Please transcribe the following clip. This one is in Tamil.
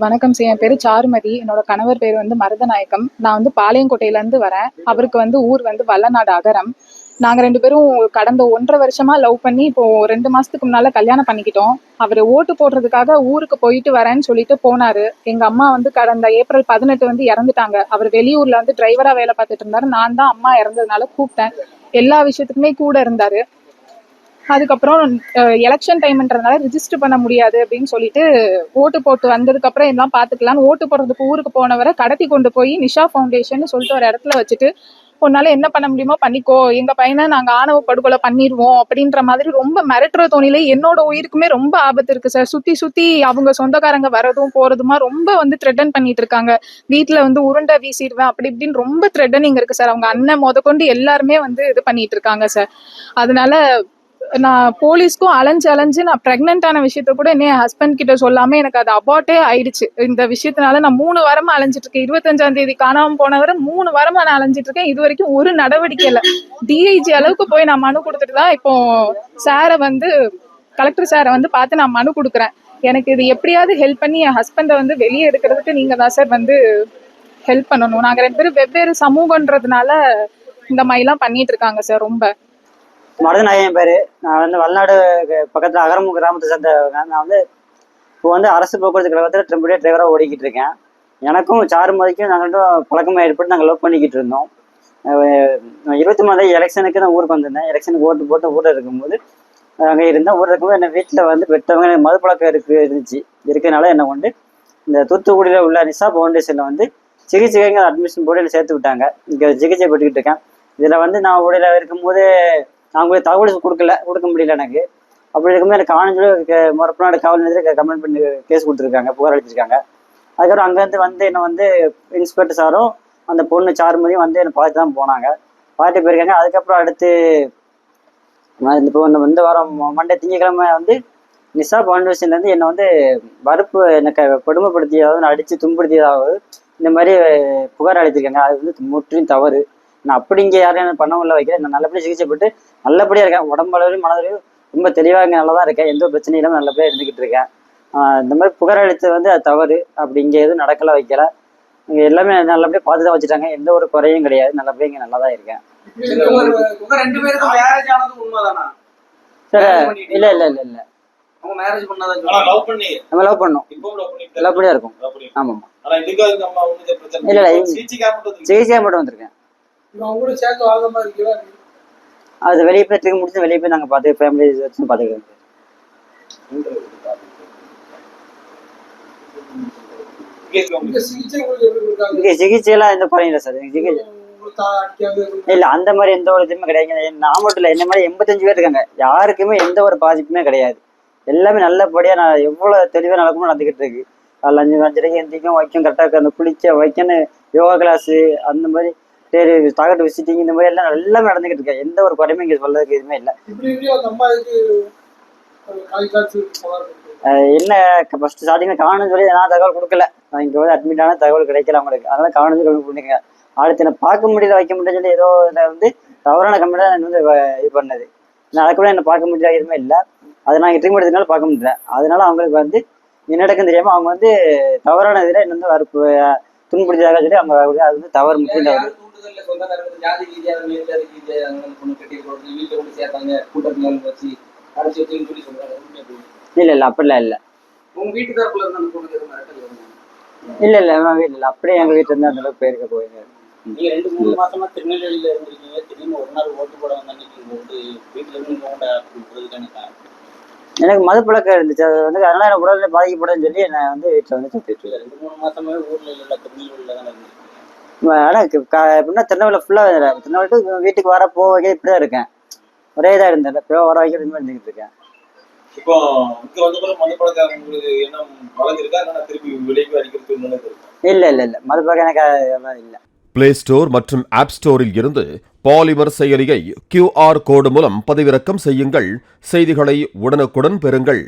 வணக்கம் சார். என் பேரு சாருமதி. என்னோட கணவர் பேர் வந்து மருதநாயகம். நான் வந்து பாளையங்கோட்டையிலேருந்து வரேன். அவருக்கு வந்து ஊர் வந்து வல்லநாடு அகரம். நாங்கள் 2 பேரும் கடந்த 1.5 வருஷமா லவ் பண்ணி இப்போ 2 மாசத்துக்கு முன்னால கல்யாணம் பண்ணிக்கிட்டோம். அவர் ஓட்டு போடுறதுக்காக ஊருக்கு போயிட்டு வரேன்னு சொல்லிட்டு போனாரு. எங்க அம்மா வந்து கடந்த ஏப்ரல் 18 வந்து இறந்துட்டாங்க. அவர் வெளியூர்ல வந்து டிரைவரா வேலை பார்த்துட்டு இருந்தாரு. நான் தான் அம்மா இறந்ததுனால கூப்பிட்டேன். எல்லா விஷயத்துக்குமே கூட இருந்தாரு. அதுக்கப்புறம் எலெக்ஷன் டைம்ன்றதுனால ரிஜிஸ்டர் பண்ண முடியாது அப்படின்னு சொல்லிட்டு ஓட்டு போட்டு வந்ததுக்கு அப்புறம் எல்லாம் பாத்துக்கலாம்னு ஓட்டு போடுறதுக்கு ஊருக்கு போனவரை கடத்தி கொண்டு போய் நிஷா ஃபவுண்டேஷன் சொல்லிட்டு ஒரு இடத்துல வச்சுட்டு, உன்னால என்ன பண்ண முடியுமோ பண்ணிக்கோ, எங்க பையனை நாங்க ஆணவ படுகொலை பண்ணிடுவோம் அப்படின்ற மாதிரி ரொம்ப மிரட்டுற தோணிலே என்னோட உயிருக்குமே ரொம்ப ஆபத்து இருக்கு சார். சுத்தி சுத்தி அவங்க சொந்தக்காரங்க வரதும் போறதுமா ரொம்ப வந்து த்ரெட்டன் பண்ணிட்டு இருக்காங்க. வீட்டுல வந்து உருண்டை வீசிடுவேன் அப்படி இப்படின்னு ரொம்ப த்ரெட்டனிங் இருக்கு சார். அவங்க அண்ணன் முதற்கொண்டு எல்லாருமே வந்து இது பண்ணிட்டு இருக்காங்க சார். அதனால நான் போலீஸ்க்கும் அலைஞ்சு நான் பிரெக்னென்ட் விஷயத்த கூட என் ஹஸ்பண்ட் கிட்ட சொல்லாம எனக்கு அது அபார்ட்டே ஆயிடுச்சு. இந்த விஷயத்தினால நான் 3 வாரமா அலைஞ்சிட்டு இருக்கேன். 25ஆம் தேதி காணாம போனவரை 3 வாரமா நான் அலைஞ்சிட்டு இருக்கேன். இது வரைக்கும் ஒரு நடவடிக்கை இல்லை. டிஐஜி அளவுக்கு போய் நான் மனு கொடுத்துட்டு தான் இப்போ சாரை வந்து கலெக்டர் சாரை வந்து பார்த்து நான் மனு கொடுக்குறேன். எனக்கு இது எப்படியாவது ஹெல்ப் பண்ணி என் ஹஸ்பண்டை வந்து வெளியே எடுக்கிறதுக்கு நீங்க தான் சார் வந்து ஹெல்ப் பண்ணணும். நாங்க 2 பேரும் வெவ்வேறு சமூகன்றதுனால இந்த மாதிரிலாம் பண்ணிட்டு இருக்காங்க சார். ரொம்ப மருதநாயகம் பேர். நான் வந்து வல்நாடு பக்கத்தில் அகரம் கிராமத்தை சேர்ந்தவங்க. நான் வந்து இப்போ வந்து அரசு போக்குவரத்து கழகத்தில் டெம்பரரி டிரைவராக ஓடிக்கிட்டு இருக்கேன். எனக்கும் சாருமதிக்கும் நாங்கள் பழக்கமாக ஏற்பட்டு நாங்கள் லவ் பண்ணிக்கிட்டு இருந்தோம். 23 எலெக்ஷனுக்கு நான் ஊருக்கு வந்திருந்தேன். எலெக்ஷனுக்கு ஓட்டு போட்டு ஊரில் இருக்கும்போது அங்கே இருந்தேன். ஊரில் இருக்கும்போது என்னை வீட்டில் வந்து பெற்றவங்க எனக்கு மது பழக்கம் இருக்கிறதுனால என்னை கொண்டு இந்த தூத்துக்குடியில் உள்ள நிஷா ஃபவுண்டேஷனில் வந்து சிகிச்சைங்க அட்மிஷன் போட்டு என்னை சேர்த்து விட்டாங்க. இங்கே சிகிச்சை பெற்றுக்கிட்டு இருக்கேன். இதில் வந்து நான் ஊரில் இருக்கும்போது அவங்க தகவல் கொடுக்க முடியல எனக்கு. அப்படி இருக்கும்போது எனக்கு காணஞ்சு மொரப்பநாடு காவல் நிலையத்தில் கம்ப்ளைண்ட் பண்ணி கேஸ் கொடுத்துருக்காங்க, புகார் அளிச்சிருக்காங்க. அதுக்கப்புறம் அங்கேருந்து வந்து என்னை வந்து இன்ஸ்பெக்டர் சாரும் அந்த பொண்ணு சாருமதியும் வந்து என்னை பார்த்து தான் போனாங்க. பார்த்து போயிருக்காங்க. அதுக்கப்புறம் அடுத்து இப்போ இந்த வாரம் மண்டே திங்கக்கிழமை வந்து நிஷா ஃபவுண்டேஷன்லேருந்து என்னை வந்து வறுப்பு எனக்கு கொடுமைப்படுத்தியாவது அடித்து துன்படுத்தியதாவது இந்த மாதிரி புகார் அளித்திருக்காங்க. அது வந்து முற்றிலும் தவறு. நான் அப்படி இங்கே யாரும் என்ன பண்ணவும் வைக்கிறேன். நான் நல்லபடியாக சிகிச்சைப்பட்டு நல்லபடியாக இருக்கேன். உடம்பளவிலும் மனதிலும் ரொம்ப தெளிவாக இங்கே நல்லா தான் இருக்கேன். எந்த ஒரு பிரச்சனையும் இல்லாமல் நல்லபடியாக இருந்துக்கிட்டு இருக்கேன். இந்த மாதிரி புகார் அளித்தது வந்து அது தவறு. அப்படி இங்கே எதுவும் நடக்கல வைக்கல. இங்கே எல்லாமே நல்லபடியாக பார்த்து தான் வச்சுட்டாங்க. எந்த ஒரு குறையும் கிடையாது. நல்லபடியாக இங்கே நல்லா தான் இருக்கேன். சார் இல்லை இல்லை இல்லை இல்லை நம்ம லவ் பண்ணோம். நல்லபடியாக இருக்கும். ஆமாம் இல்லை இல்லை சிகிச்சையாக மட்டும் வந்திருக்கேன். அது வெளியே போய் ட்ரீட் முடிச்சு வெளியே போய் நாங்கள் பார்த்து ஃபேமிலி வச்சு பார்த்துக்கிறோம். இங்கே சிகிச்சையெல்லாம் எந்த குறையும் இல்லை சார். சிகிச்சை இல்லை அந்த மாதிரி எந்த ஒரு இதுவுமே கிடையாது. நான் மட்டும் இல்லை, என்ன மாதிரி 85 பேர் இருக்காங்க. யாருக்குமே எந்த ஒரு பாதிப்புமே கிடையாது. எல்லாமே நல்லபடியாக நான் எவ்வளோ தெளிவாக நடக்குமோ நடந்துக்கிட்டு இருக்கு. அதில் 5:30 எந்திக்கும் வைக்கும் கரெக்டாக அந்த குளிக்க வைக்கணும், யோகா கிளாஸு அந்த மாதிரி டாக்டர் விசிட்டிங் இந்த மாதிரி எல்லாம் எல்லாமே நடந்துகிட்டு இருக்கேன். எந்த ஒரு குறையுமே இங்கே சொல்றதுக்கு எதுவுமே இல்லை. என்ன ஃபர்ஸ்ட் ஸ்டார்டிங்ல காணும்னு சொல்லி நான் தகவல் கொடுக்கல. நான் இங்கே வந்து அட்மிட் ஆன தகவல் கிடைக்கல அவங்களுக்கு. அதனால காணும்னு சொல்லி கொடுங்க. அடுத்து என்ன பார்க்க முடியல வைக்க முடியல சொல்லி ஏதோ இதில் வந்து தவறான கம்ப்ளைண்ட் தான் வந்து இது பண்ணது. நான் அதை கூட என்ன பார்க்க முடியல எதுவுமே இல்லை. அதை நான் ட்ரீட்மெண்ட் எடுத்ததுனால பார்க்க முடியல. அதனால அவங்களுக்கு வந்து என்ன நடக்குன்னு தெரியாமல் அவங்க வந்து தவறான இதில் என்ன வந்து வறுப்பு துன்புறுத்ததாக சொல்லி அவங்க அது வந்து தவறு முக்கியம் தவறு. இல்ல இல்ல அப்படிலாம் இல்ல. இல்ல இல்ல வீட்டுல அப்படியே எங்க வீட்டுல இருந்து அந்த அளவுக்கு போயிருக்க போயிருங்க. நீங்க 2-3 மாசமா திருநெல்வேலியில இருந்திருக்கீங்க. திடீர்னு ஒரு நாள் ஓட்டு போட வந்த அன்னைக்கு வீட்டுல இருந்து எனக்கு மது பழக்கம் இருந்துச்சு. அது வந்து அதனால எனக்கு உடல்நிலை பாதிக்கப்படுதுன்னு சொல்லி என்ன வந்து வீட்டுல வந்து சுத்திட்டு 2-3 மாசமே ஊர்ல இல்ல திருநெல்வேலியில தான் இருந்தேன். ஆனா எப்படின்னா திருநெல்வேலி ஃபுல்லா திருநெல்வேலி வீட்டுக்கு வர போக இப்படிதான் இருக்கேன். ஒரே இதா இருந்தேன். இப்போ வர வைக்கிறது இருந்துகிட்டு இருக்கேன். இப்போ இங்க வந்து மது பழக்கம் உங்களுக்கு என்ன வளர்ந்துருக்கா இல்ல திருப்பி விலைக்கு அடிக்கிறதுக்கு இல்ல இல்ல இல்ல மது பழக்கம் எனக்கு இல்ல. பிளே ஸ்டோர் மற்றும் ஆப் ஸ்டோரில் இருந்து பாலிமர் செயலியை QR கோடு மூலம் பதிவிறக்கம் செய்யுங்கள். செய்திகளை உடனுக்குடன் பெறுங்கள்.